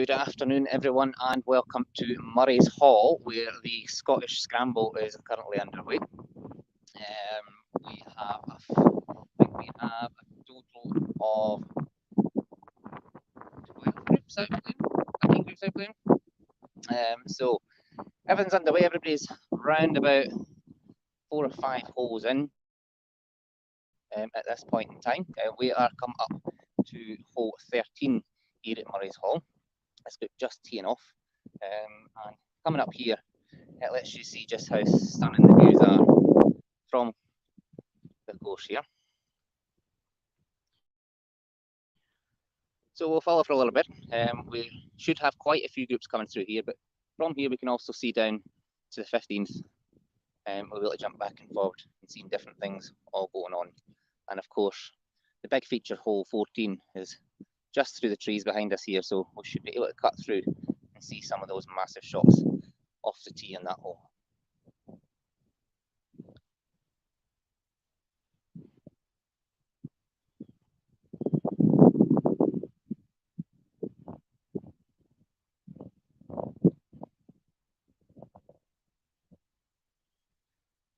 Good afternoon, everyone, and welcome to Murrayshall, where the Scottish Scramble is currently underway. We have a total of 12 groups out playing, 13 groups out playing. So everything's underway. Everybody's round about 4 or 5 holes in at this point in time. We are come up to hole 13 here at Murrayshall. It's got just teeing off, and coming up here, it lets you see just how stunning the views are from the course here. So we'll follow for a little bit. We should have quite a few groups coming through here, but from here we can also see down to the 15th. We'll be able to jump back and forward and see different things all going on. And of course, the big feature hole 14 is just through the trees behind us here, so we should be able to cut through and see some of those massive shots off the tee in that hole.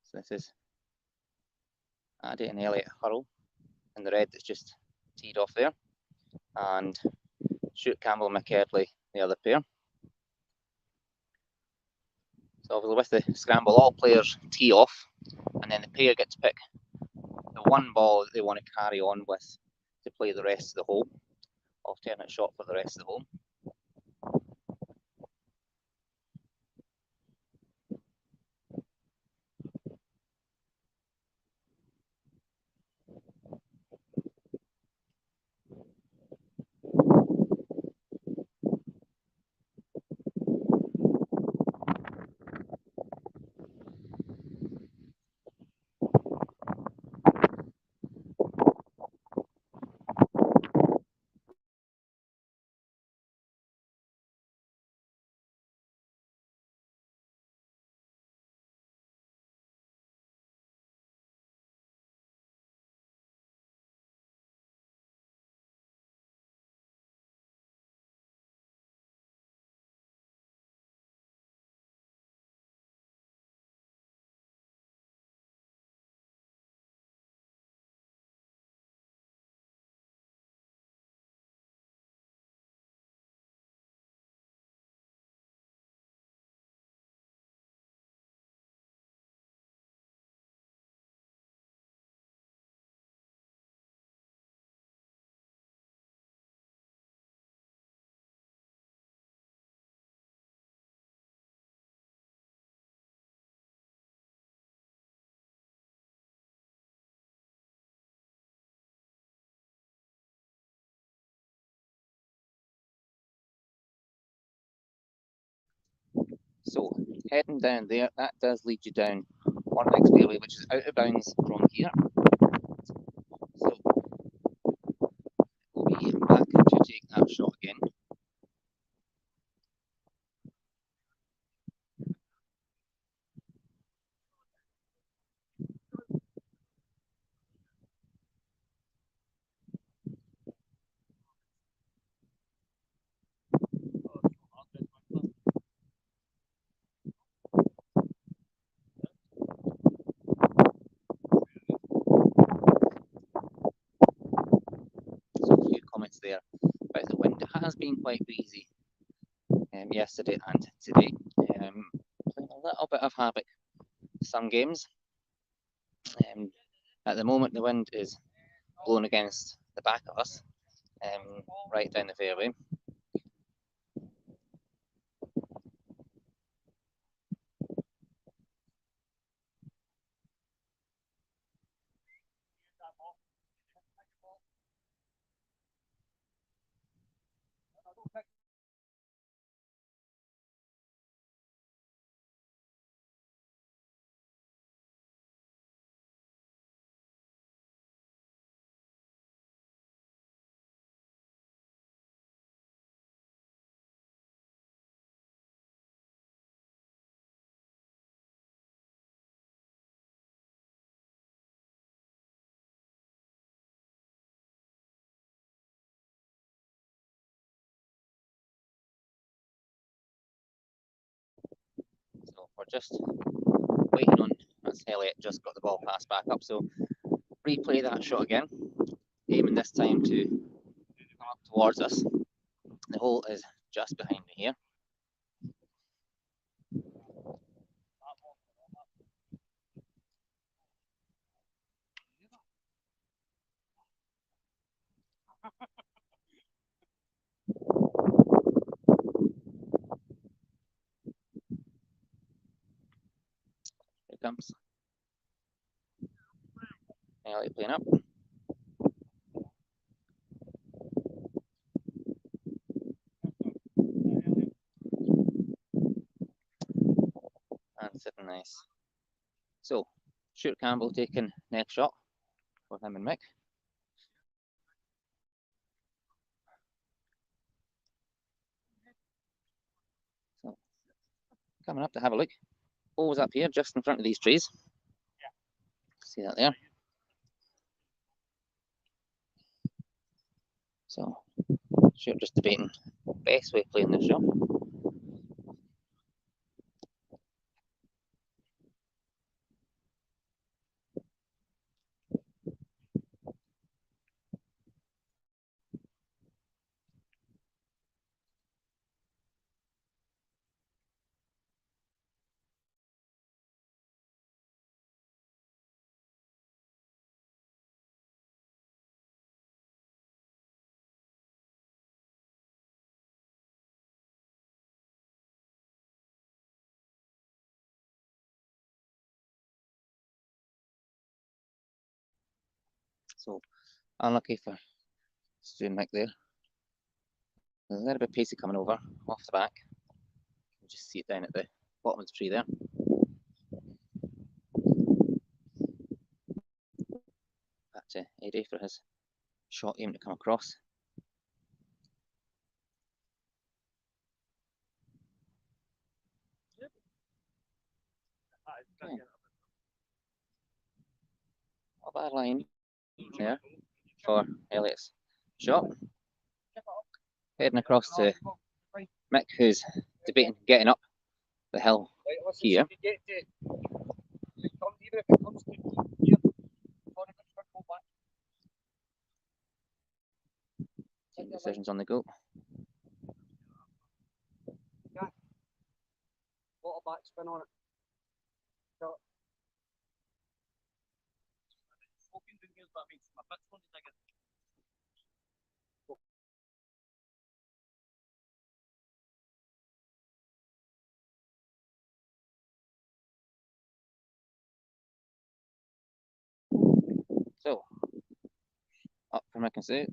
So this is Addy and Elliot Hurrell in the red that's just teed off there, and Stuart Campbell and McKerdley, the other pair. So obviously with the scramble, all players tee off, and then the pair get to pick the one ball that they want to carry on with to play the rest of the hole, alternate shot for the rest of the hole. So heading down there, that does lead you down on the next fairway, which is out of bounds from here. So we'll be back to take that shot again. There about the wind. It has been quite breezy yesterday and today. A little bit of havoc some games. At the moment the wind is blowing against the back of us, right down the fairway. we're just waiting on, as Elliot just got the ball passed back up, so replay that shot again, aiming this time to come up towards us. The hole is just behind me here. Here comes Elliot playing up. And sitting nice. So, Stuart Campbell taking next shot for him and Mick. So, coming up to have a look. Hole's up here, just in front of these trees. See that there? So, Stuart just debating the best way of playing this shot. So, unlucky for Stu and Mick there. There's a little bit pacey coming over off the back. You just see it down at the bottom of the tree there. Back to Eddie for his shot aim to come across. Okay. Not a bad line there for Elliot's shot. Heading across to Mick, who's debating getting up the hill here. Decisions on the go. Yeah. Lot of backspin on it. So, up for Mick and Stu.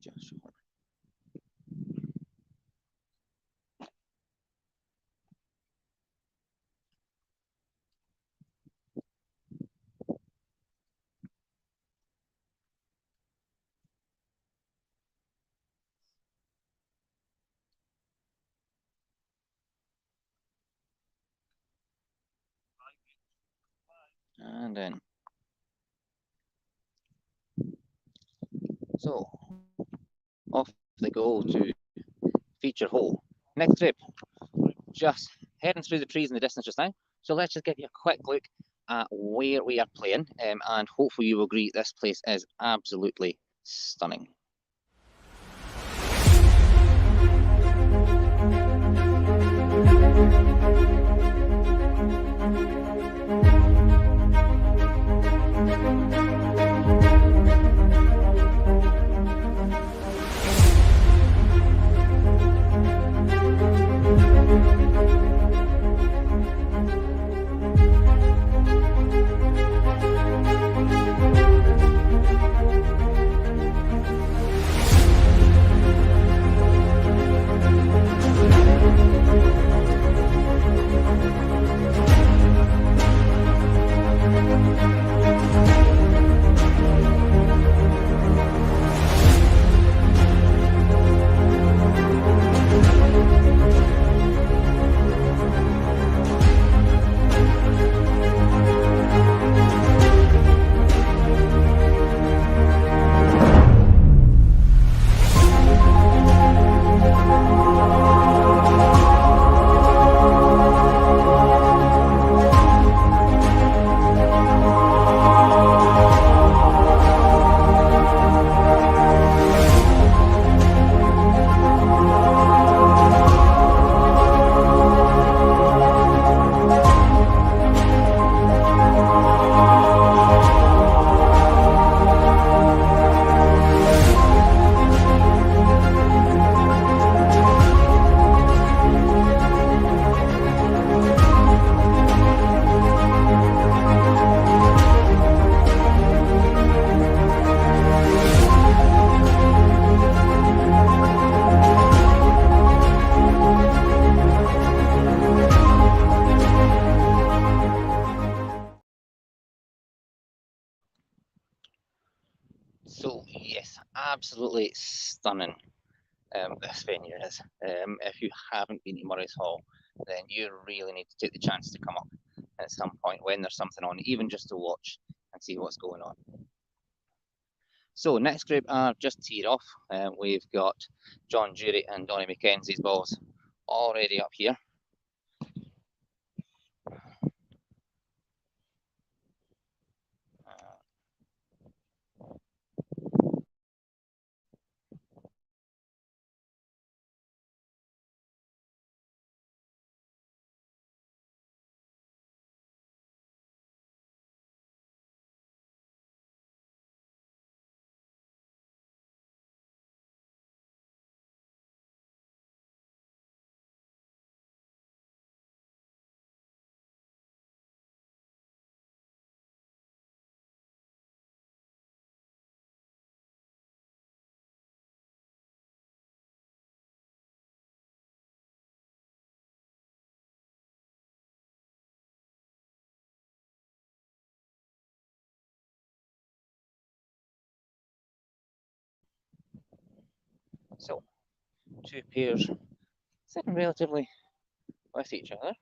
Just short. And then. So, off they go to feature hole. Next trip, just heading through the trees in the distance just now. So let's just give you a quick look at where we are playing, and hopefully you will agree this place is absolutely stunning. Yes, absolutely stunning. This venue is. If you haven't been to Murrayshall, then you really need to take the chance to come up at some point when there's something on, even just to watch and see what's going on. So next group are just teed off. We've got John Jury and Donny Mackenzie's balls already up here. So two pairs sitting relatively with each other.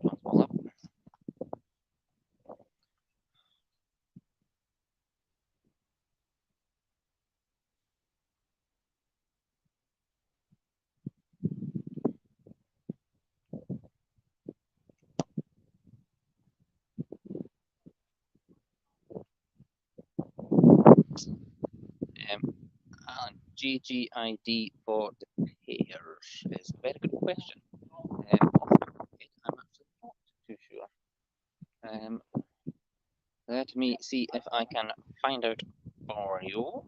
John's ball up. Alan, GGID for the pairs is a very good question. I'm actually not too sure. Let me see if I can find out for you.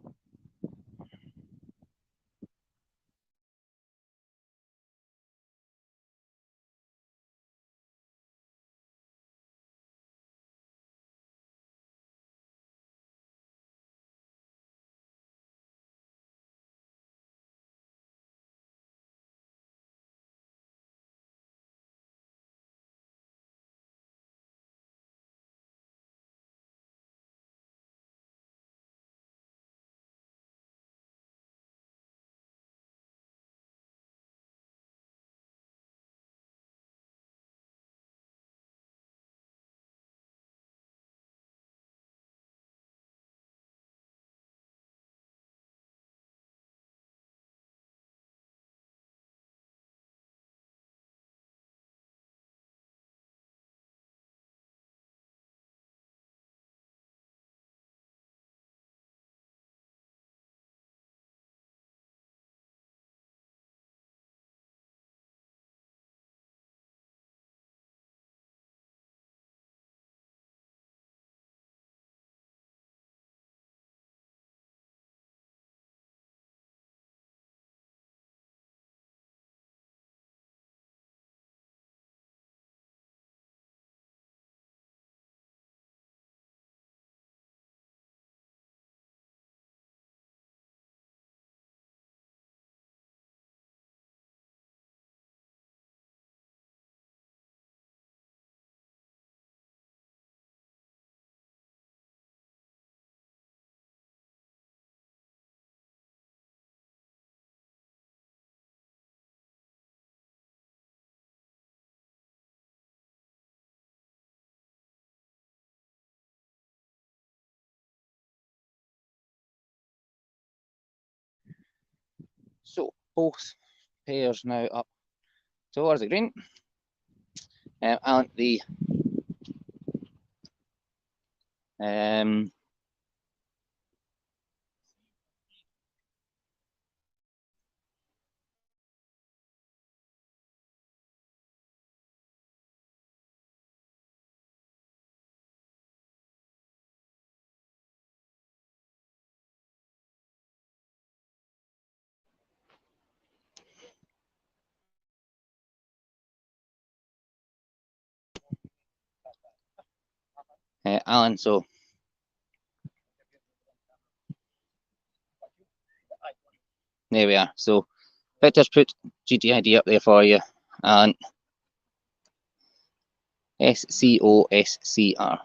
So both pairs now up towards the green. Alan, Alan, so there we are. So Victor's put GGID up there for you, and SCOSCR.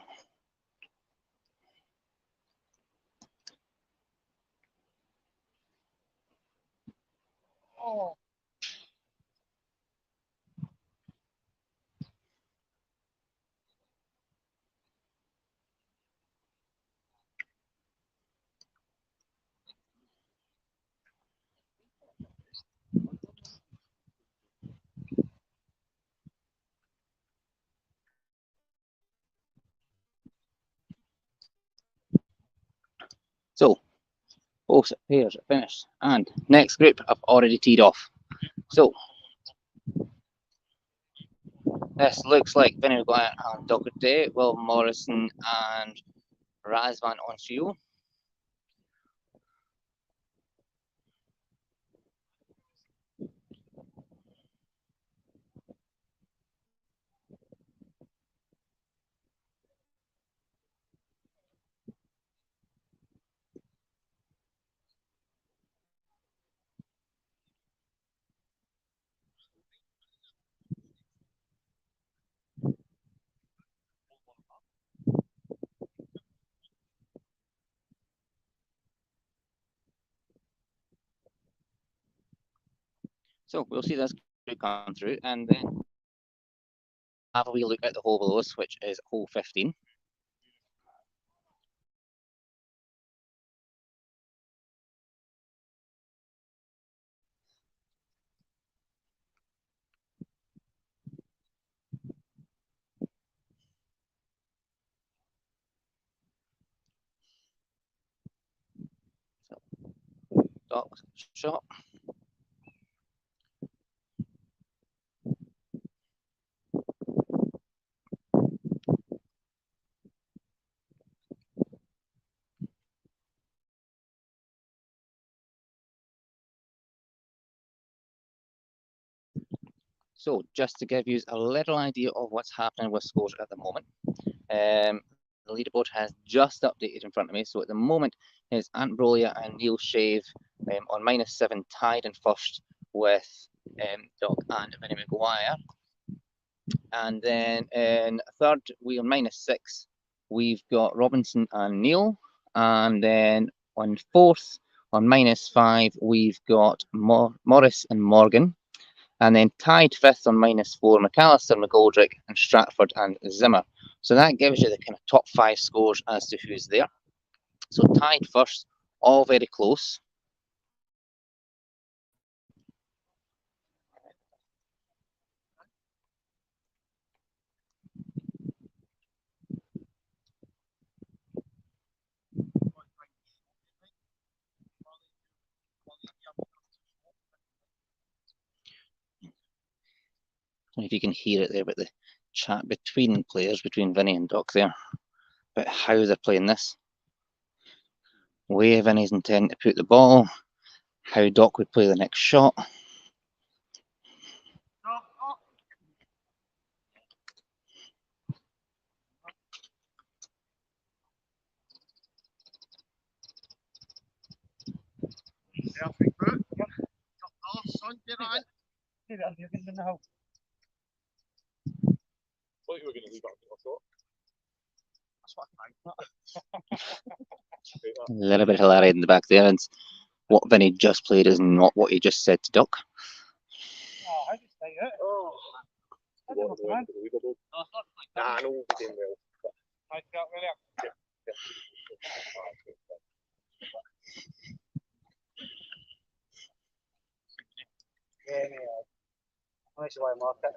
So, both pairs are finished, and next group I've already teed off. So, this looks like Vinny Maguire and Doherty, Will Morrison and Razvan on shield. So we'll see this group come through, and then have a wee look at the hole below us, which is hole 15. So, Doc's shot. So just to give you a little idea of what's happening with scores at the moment, the leaderboard has just updated in front of me. So at the moment, it's Ant Brolia and Neil Shave on -7, tied in first with Doc and Vinny Maguire. And then in third, we on -6, we've got Robinson and Neil. And then on fourth, on -5, we've got Morris and Morgan. And then tied fifth on -4, McAllister, McGoldrick, and Stratford and Zimmer. So that gives you the kind of top 5 scores as to who's there. So tied first, all very close. I don't know if you can hear it there, but the chat between players, between Vinny and Doc there, about how they're playing this. Where Vinny's intending to put the ball, how Doc would play the next shot. Thought you were going to leave that. I thought. That's what A little bit of hilarity in the back there, and what Vinny just played is not what he just said to Doc. Oh, I just say it. Oh. I don't know, man. Nah, I know we'll be doing well. I got really. Yeah. Nice way to mark it.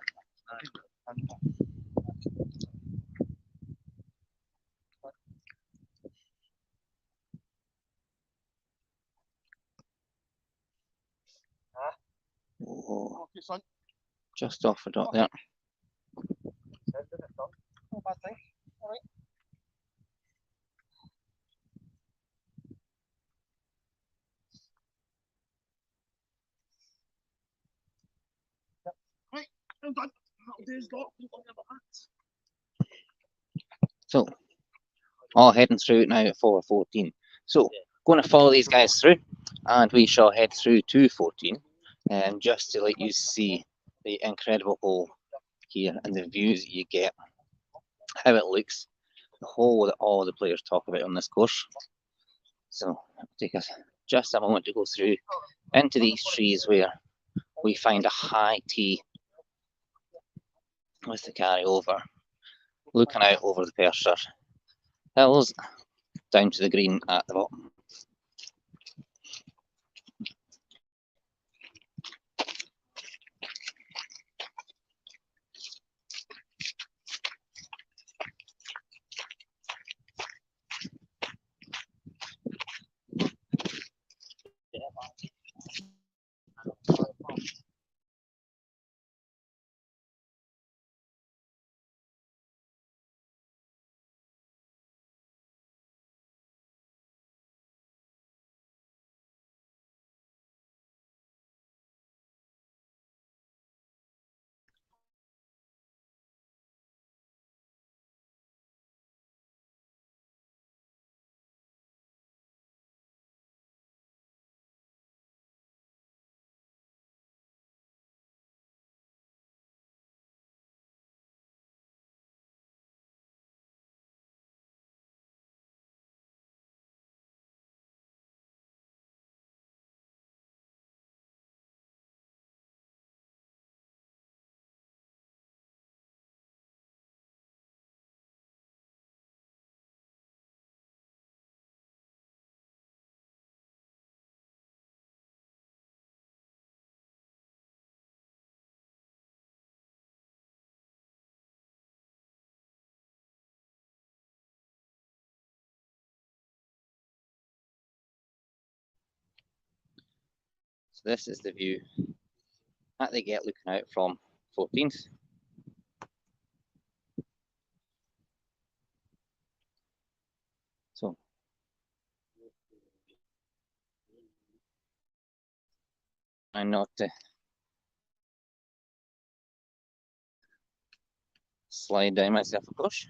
Oh, just off the Doc there. No bad thing. All right. Right, I'm done. So, all heading through now at 4:14. So, going to follow these guys through, and we shall head through to 14, just to let you see the incredible hole here and the views that you get, how it looks, the hole that all the players talk about on this course. So, it'll take us just a moment to go through into these trees where we find a high tee with the carry over, looking out over the Perthshire hills down to the green at the bottom. So this is the view that they get looking out from 14th. So I'm not slide down myself, of course.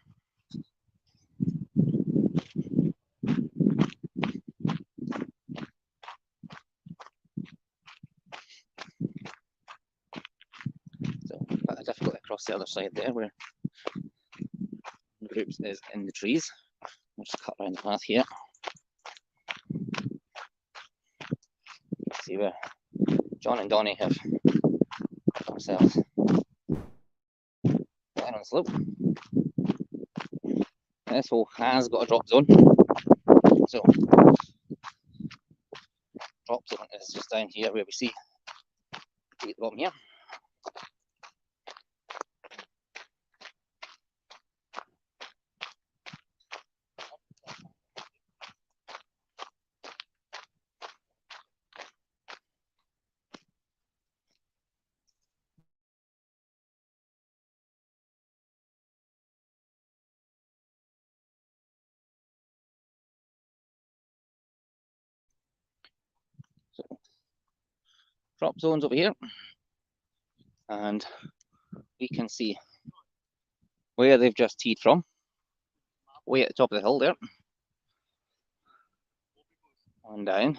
So quite difficult across the other side there where the groups is in the trees. I'll just cut around the path here. See where John and Donnie have got themselves down on the slope. This hole has got a drop zone. So drop zone is just down here where we see at the bottom here. So drop zones over here, and we can see where they've just teed from, way at the top of the hill there, on down.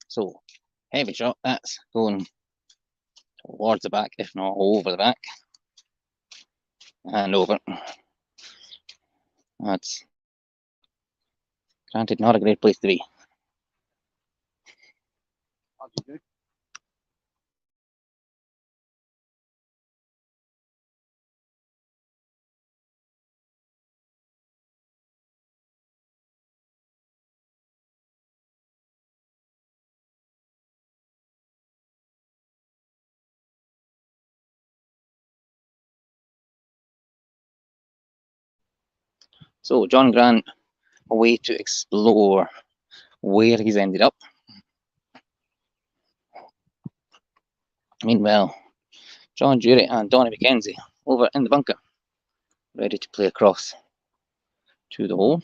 So heavy shot, that's going towards the back, if not over the back, and over. That's granted not a great place to be. So John Grant, a way to explore where he's ended up. Meanwhile, John Jury and Donnie McKenzie over in the bunker, ready to play across to the hole.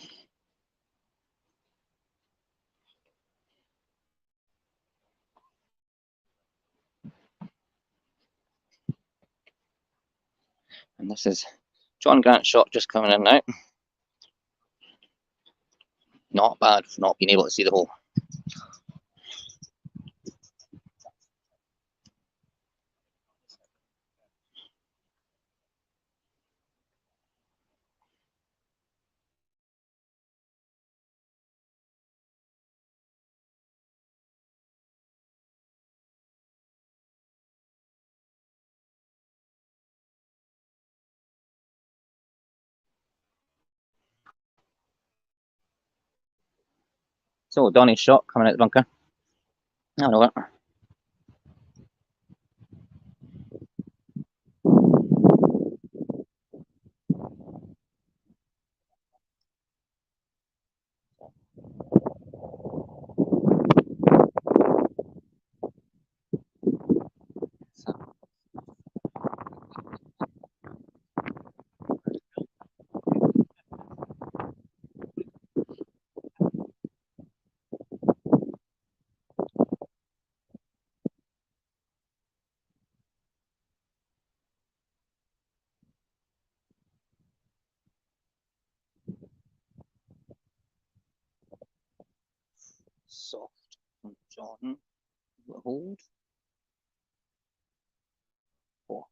And this is John Grant's shot just coming in now. Not bad for not being able to see the hole. So Donny's shot coming out the bunker. Have a look. Soft from Jordan. Hold. Four.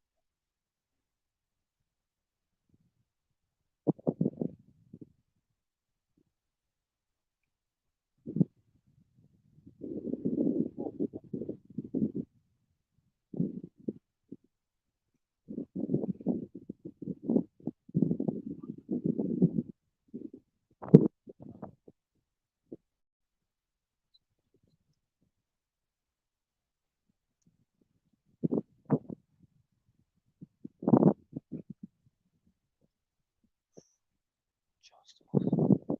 Just off.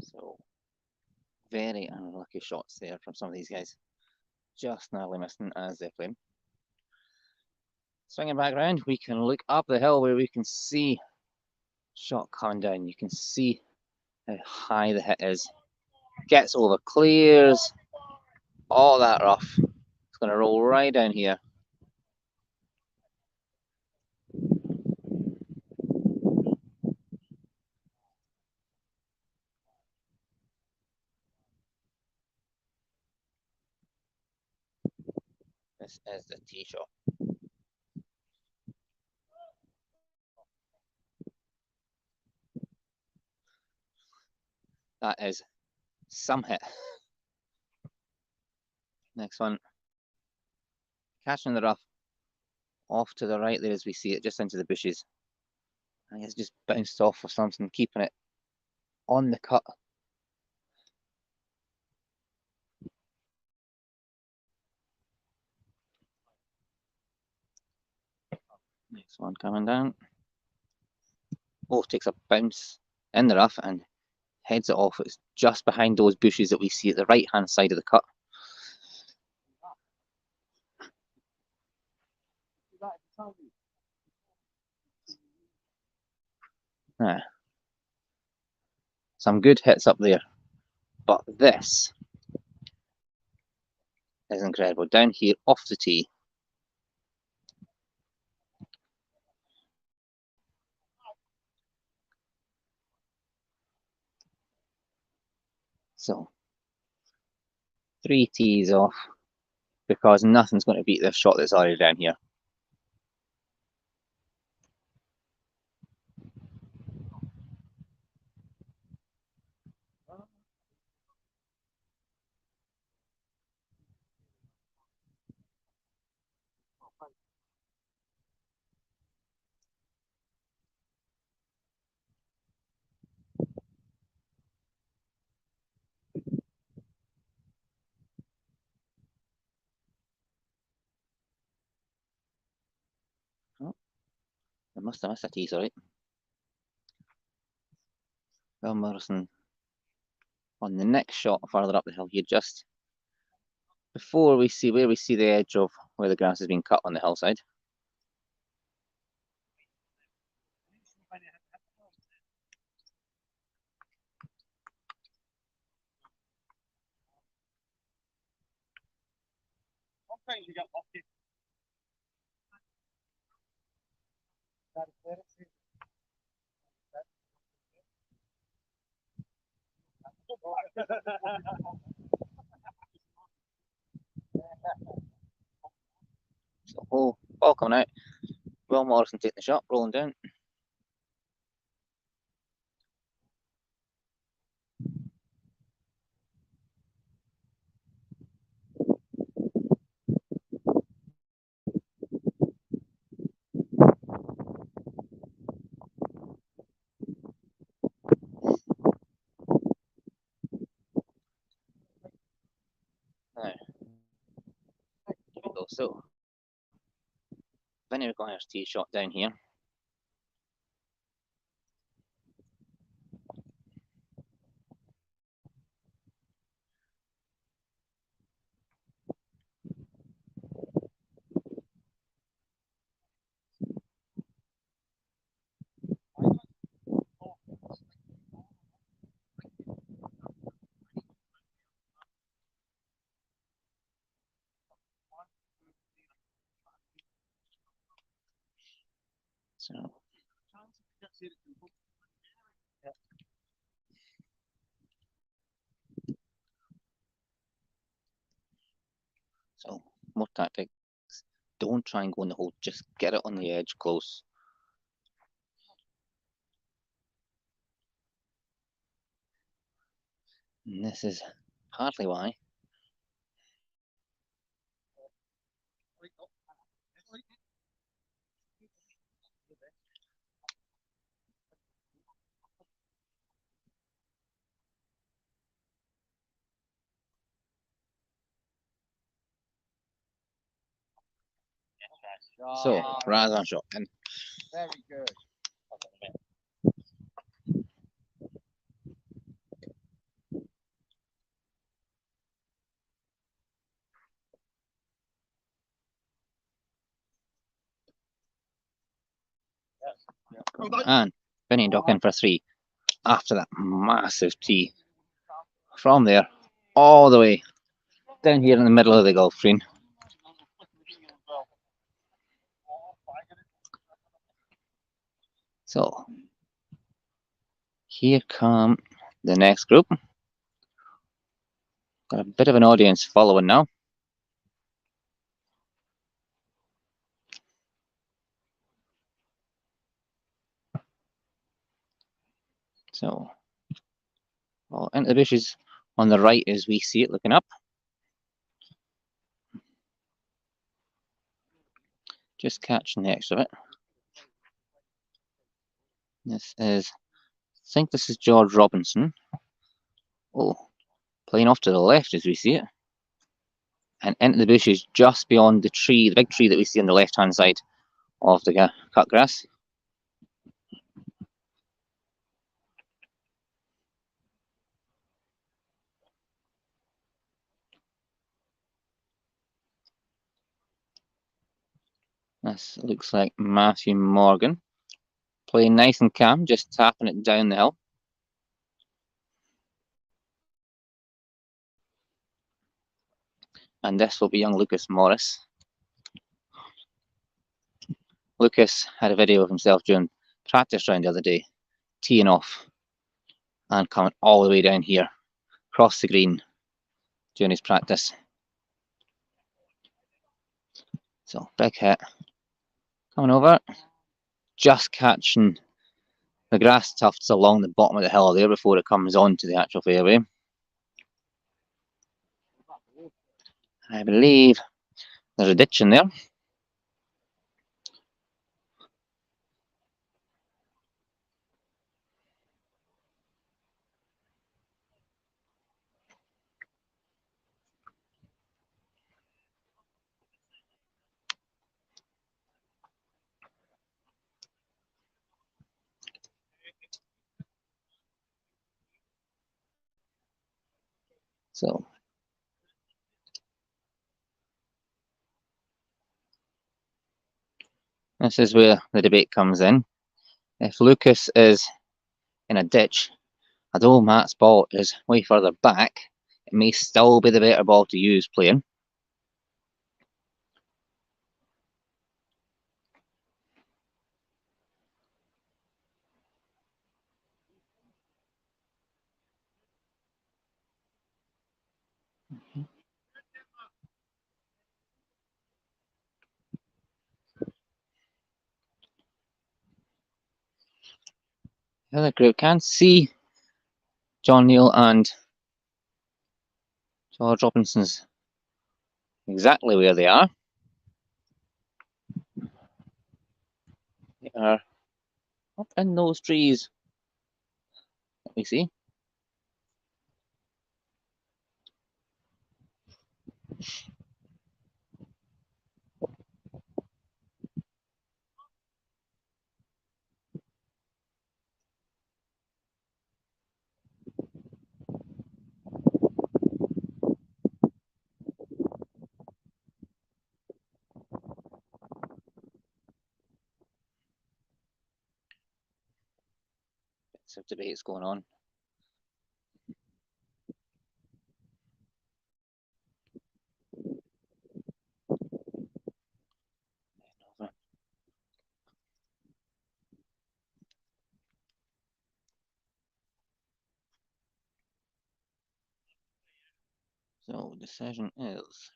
So very unlucky shots there from some of these guys. Just narrowly missing as they're playing. Swinging back around, we can look up the hill where we can see shot coming down. You can see how high the hit is. Gets over, clears all that rough. It's going to roll right down here. This is the tee shot. That is some hit. Next one. Catching the rough. Off to the right there as we see it, just into the bushes. I think it's just bounced off or something, keeping it on the cut. Next one coming down. Oh, takes a bounce in the rough and heads it off. It's just behind those bushes that we see at the right hand side of the cut. Ah. Some good hits up there, but this is incredible. Down here off the tee. So 3 tees off, because nothing's going to beat this shot that's already down here. Oh, I must have missed a tee, sorry. Well, Morrison on the next shot further up the hill here, just before we see the edge of where the grass has been cut on the hillside. Sometimes you get lucky. So, oh, ball coming out. Will Morrison taking the shot, rolling down. Now, here we go. So, Vinny McGuire's tee shot down here. So, more tactics. Don't try and go in the hole, just get it on the edge close. And this is partly why. So, Razan shot in. Very good. And Vinny Dock in for 3 after that massive tee. From there, all the way down here in the middle of the golf green. So, here come the next group. Got a bit of an audience following now. So, well, into the bushes on the right as we see it looking up. Just catching the edge of it. This is, I think this is George Robinson. Oh, playing off to the left as we see it. And into the bushes just beyond the tree, the big tree that we see on the left-hand side of the cut grass. This looks like Matthew Morgan. Playing nice and calm, just tapping it down the hill. And this will be young Lucas Morris. Lucas had a video of himself doing practice round the other day, teeing off and coming all the way down here, across the green, doing his practice. So big hit. Coming over, just catching the grass tufts along the bottom of the hill there before it comes onto the actual fairway. I believe there's a ditch in there. So this is where the debate comes in. If Lucas is in a ditch, although Matt's ball is way further back, it may still be the better ball to use playing. The other group can see John Neal and George Robinson's exactly where they are. They are up in those trees. Let me see. Bits of debates going on. So decision is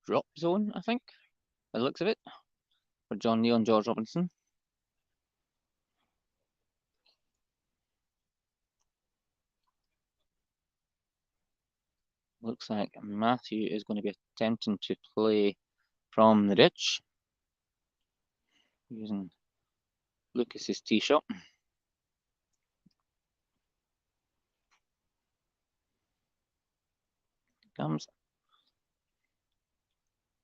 drop zone, I think, by the looks of it, for John Neal and George Robinson. Looks like Matthew is going to be attempting to play from the ditch using Lucas's tee shot. Comes.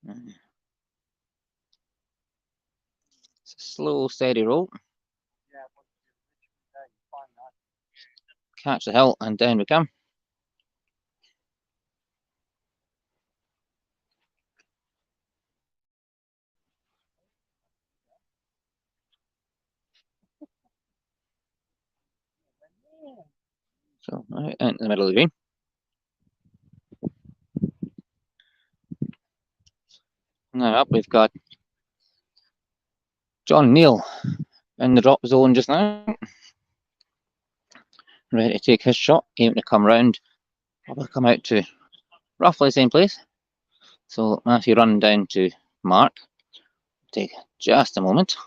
It's a slow, steady roll. Catch the hill and down we come. So right into the middle of the green. Now up we've got John Neal in the drop zone just now. Ready to take his shot, aiming to come round. Probably come out to roughly the same place. So Matthew running down to Mark. Take just a moment.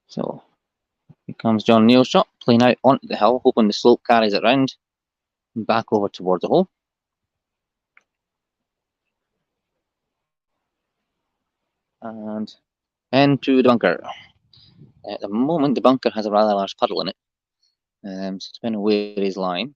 So here comes John Neal's shot, playing out onto the hill, hoping the slope carries it round and back over towards the hole. And into the bunker. At the moment, the bunker has a rather large puddle in it, so it's been away his line.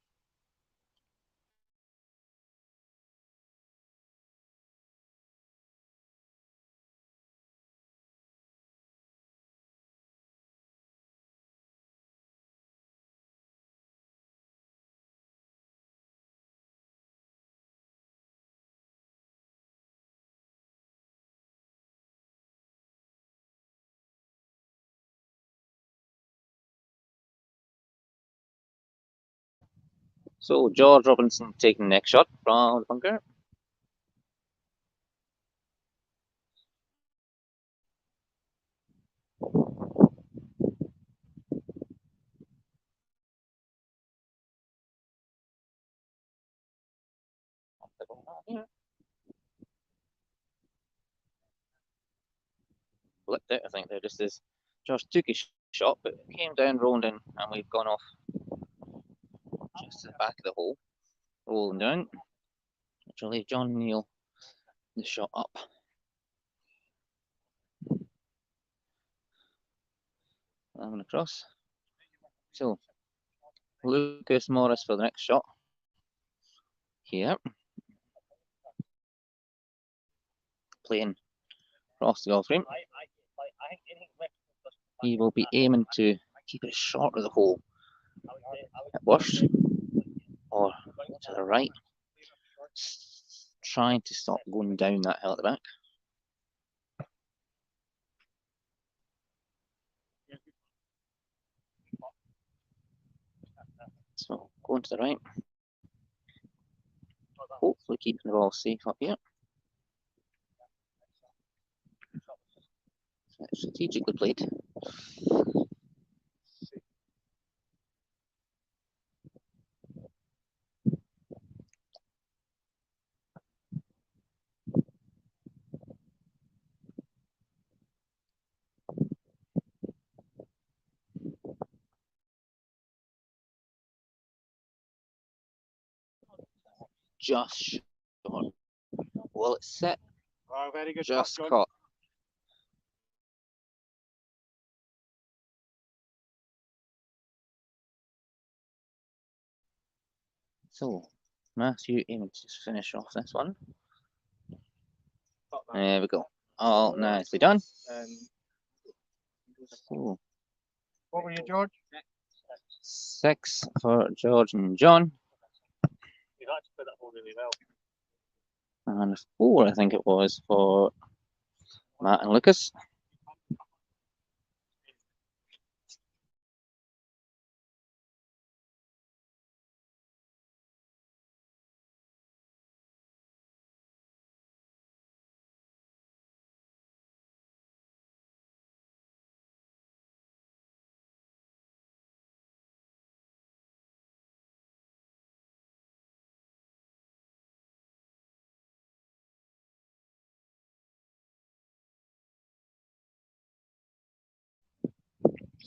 So George Robinson taking the next shot from the bunker. Flipped out, I think there just is. George took his shot, but it came down, rolled in, and we've gone off just to the back of the hole, rolling down, which will leave John Neal the shot up. And across. So Lucas Morris for the next shot. Here. Playing across the golf green. He will be aiming to keep it short of the hole at worst, or to the right, trying to stop going down that hill at the back. So going to the right, hopefully keeping the ball safe up here. Strategically played. Just short. Well, it's set. Oh, very good. Just shot, caught. So Matthew aiming to finish off this one. There we go. All nicely done. So, what were you, George? 6 for George and John. You've actually put that hole really well. And 4, I think it was, for Matt and Lucas.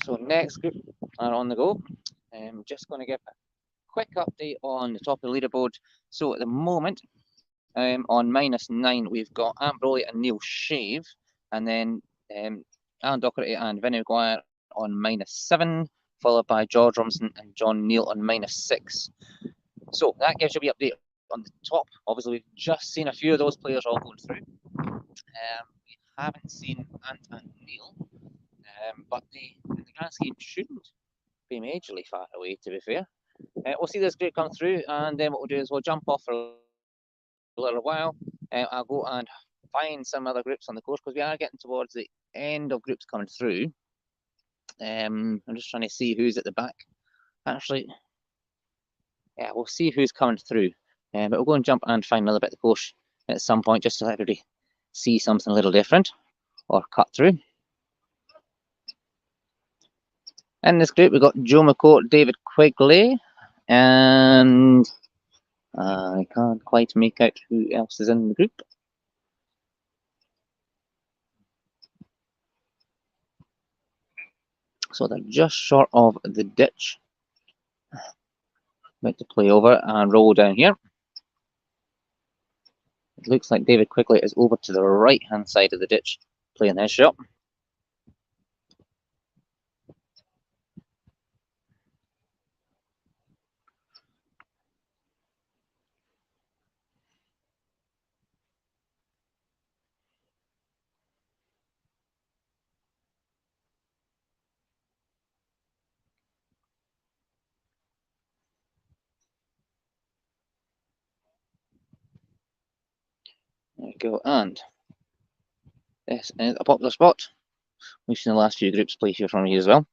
So next group are on the go. I'm just going to give a quick update on the top of the leaderboard. So at the moment, on -9, we've got Ant Broley and Neil Shave, and then Alan Docherty and Vinny Maguire on -7, followed by George Robinson and John Neal on -6. So that gives you a wee update on the top. Obviously, we've just seen a few of those players all going through. We haven't seen Ant and Neil, but in the grand scheme shouldn't be majorly far away, to be fair. We'll see this group come through, and then what we'll do is we'll jump off for a little while. I'll go and find some other groups on the course, because we are getting towards the end of groups coming through. I'm just trying to see who's at the back. Actually, yeah, we'll see who's coming through. But we'll go and jump and find another bit of the course at some point, just to let everybody see something a little different, or cut through. In this group, we've got Joe McCourt, David Quigley, and I can't quite make out who else is in the group. So they're just short of the ditch. About to play over and roll down here. It looks like David Quigley is over to the right-hand side of the ditch, playing his shot. There we go, and this is a popular spot. We've seen the last few groups play here from here as well.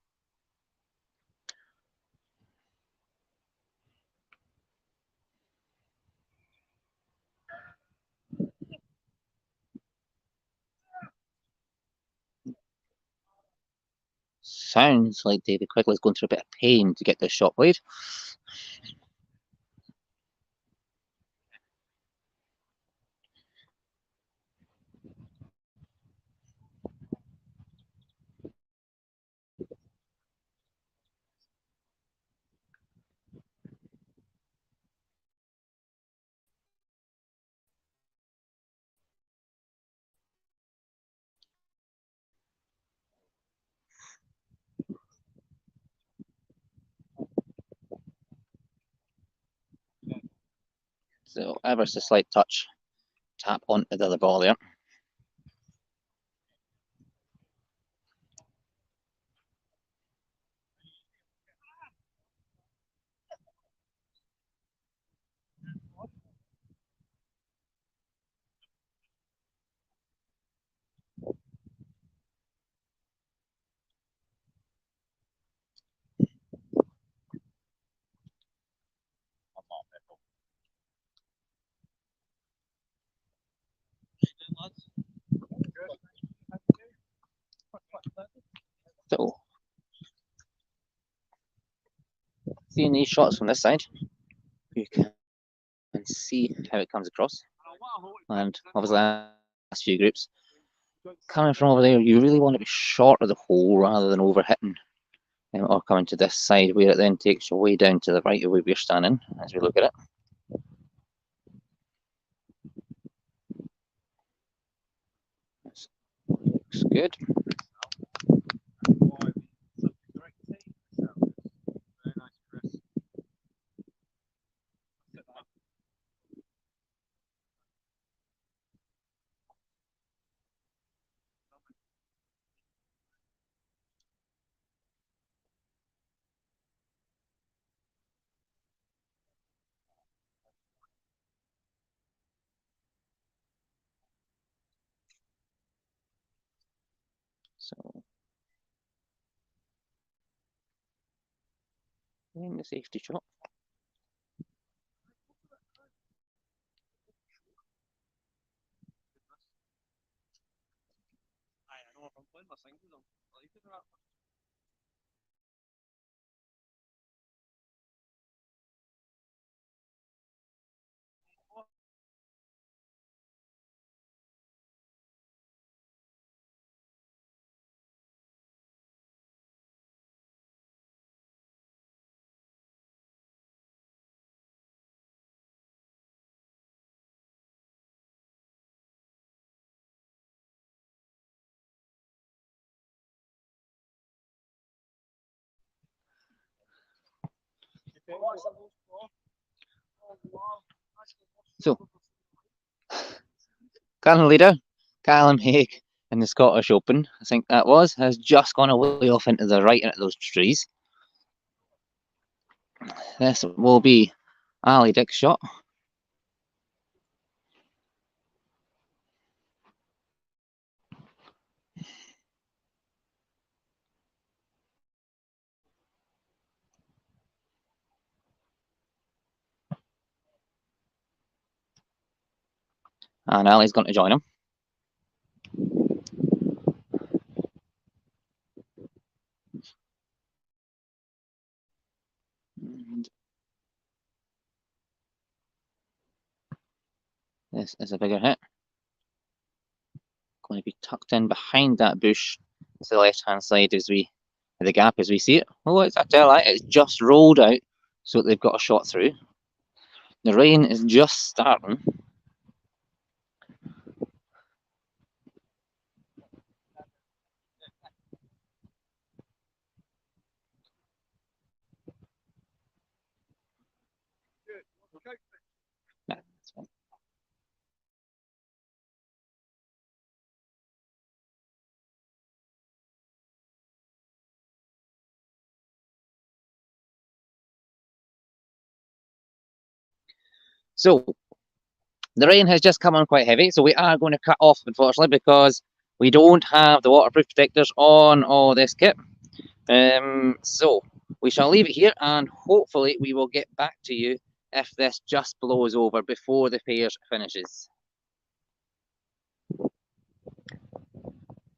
sounds like David Quigley's going through a bit of pain to get this shot played. So ever so slight touch, tap onto the other ball there. So, seeing these shots from this side, you can see how it comes across. And obviously, last few groups, coming from over there, you really want to be short of the hole rather than over hitting, or coming to this side where it then takes you way down to the right of where we're standing as we look at it. This looks good. So, in the safety shot. So, current leader, Callum Haig in the Scottish Open, I think that was, has just gone away off into the right into those trees. This will be Ali Dick's shot. And Ali's going to join him. And this is a bigger hit. Going to be tucked in behind that bush to the left-hand side as we, the gap as we see it. Oh, it's a taillight. It's just rolled out so that they've got a shot through. The rain is just starting. That's fine. So, the rain has just come on quite heavy, so we are going to cut off, unfortunately, because we don't have the waterproof protectors on all this kit. So, we shall leave it here, and hopefully we will get back to you if this just blows over before the pairs finishes.